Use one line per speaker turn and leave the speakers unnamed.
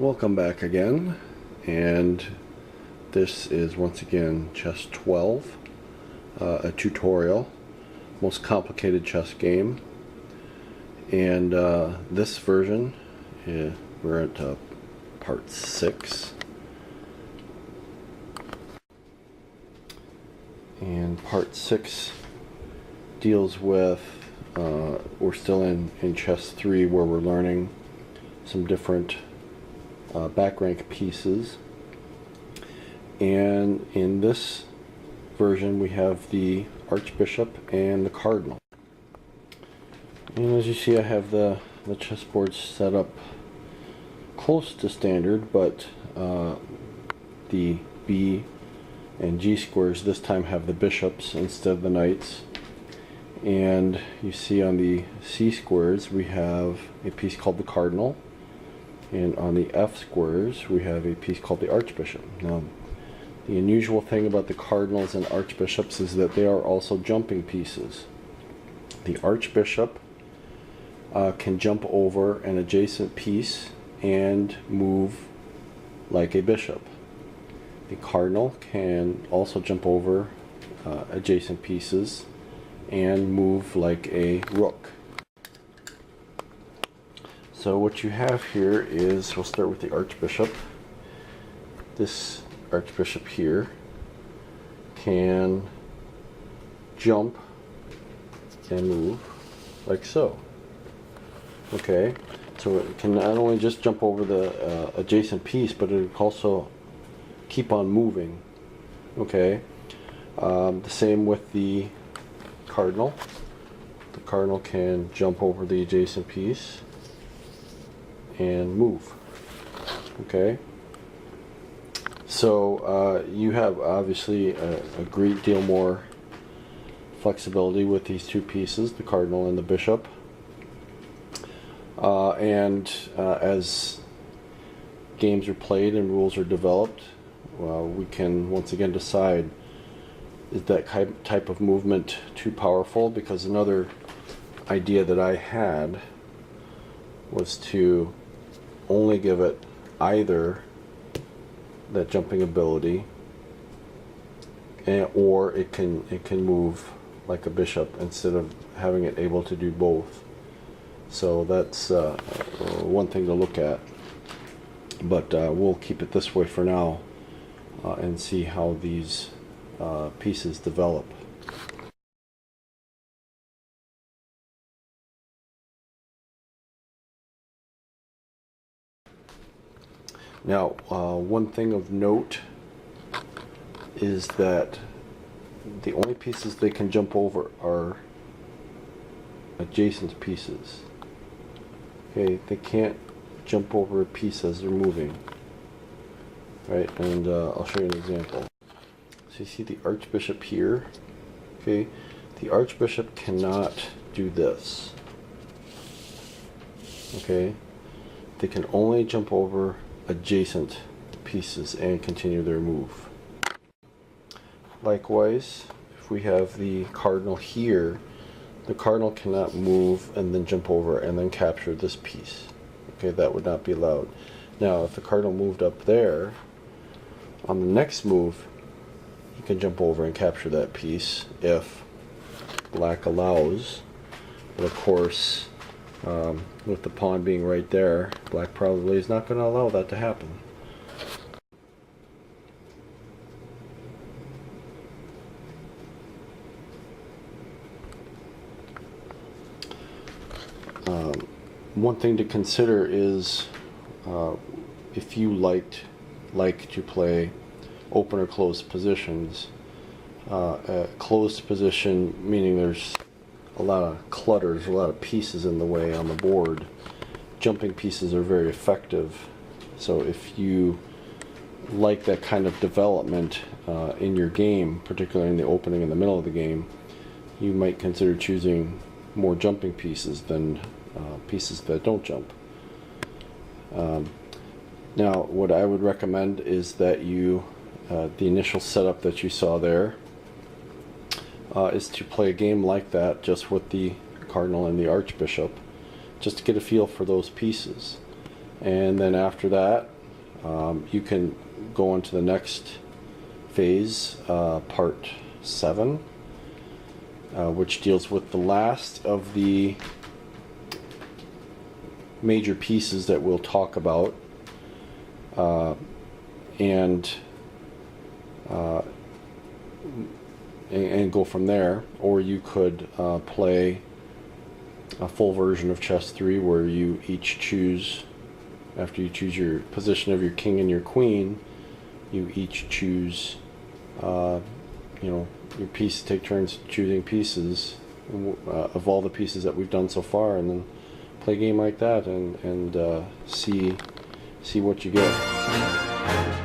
Welcome back again, and this is once again chess 12, a tutorial, most complicated chess game, and this version, we're at part 6, and part 6 deals with, we're still in chess 3 where we're learning some different back rank pieces, and in this version we have the Archbishop and the Cardinal. And as you see, I have the chessboard set up close to standard, but the B and G squares this time have the bishops instead of the knights. And you see on the C squares we have a piece called the Cardinal, and on the F squares we have a piece called the Archbishop. Now, the unusual thing about the Cardinals and Archbishops is that they are also jumping pieces. The Archbishop can jump over an adjacent piece and move like a bishop. The Cardinal can also jump over adjacent pieces and move like a rook. So what you have here is, we'll start with the Archbishop. This Archbishop here can jump and move like so. Okay, so it can not only just jump over the adjacent piece, but it can also keep on moving. Okay, the same with the Cardinal. The Cardinal can jump over the adjacent piece and move. Okay, so you have obviously a great deal more flexibility with these two pieces, the Cardinal and the Bishop, and as games are played and rules are developed, we can once again decide, is that type of movement too powerful? Because another idea that I had was to only give it either that jumping ability, or it can move like a bishop instead of having it able to do both. So that's one thing to look at, but we'll keep it this way for now and see how these pieces develop. Now, one thing of note is that the only pieces they can jump over are adjacent pieces. Okay, they can't jump over a piece as they're moving. Right, and I'll show you an example. So you see the Archbishop here. Okay, the Archbishop cannot do this. Okay, they can only jump over adjacent pieces and continue their move. Likewise, if we have the Cardinal here, the Cardinal cannot move and then jump over and then capture this piece. Okay, that would not be allowed. Now, if the Cardinal moved up there, on the next move, he can jump over and capture that piece if Black allows. But of course, with the pawn being right there, Black probably is not going to allow that to happen. One thing to consider is if you like to play open or closed positions. A closed position meaning there's a lot of clutter, there's a lot of pieces in the way on the board. Jumping pieces are very effective. So if you like that kind of development in your game, particularly in the opening and the middle of the game, you might consider choosing more jumping pieces than pieces that don't jump. Now, what I would recommend is that you, the initial setup that you saw there, is to play a game like that just with the Cardinal and the Archbishop, just to get a feel for those pieces. And then after that, You can go on to the next phase, part 7, which deals with the last of the major pieces that we'll talk about, and go from there. Or you could play a full version of chess 3, where you each choose, after you choose your position of your king and your queen, you each choose, your piece, take turns choosing pieces of all the pieces that we've done so far, and then play a game like that and see what you get.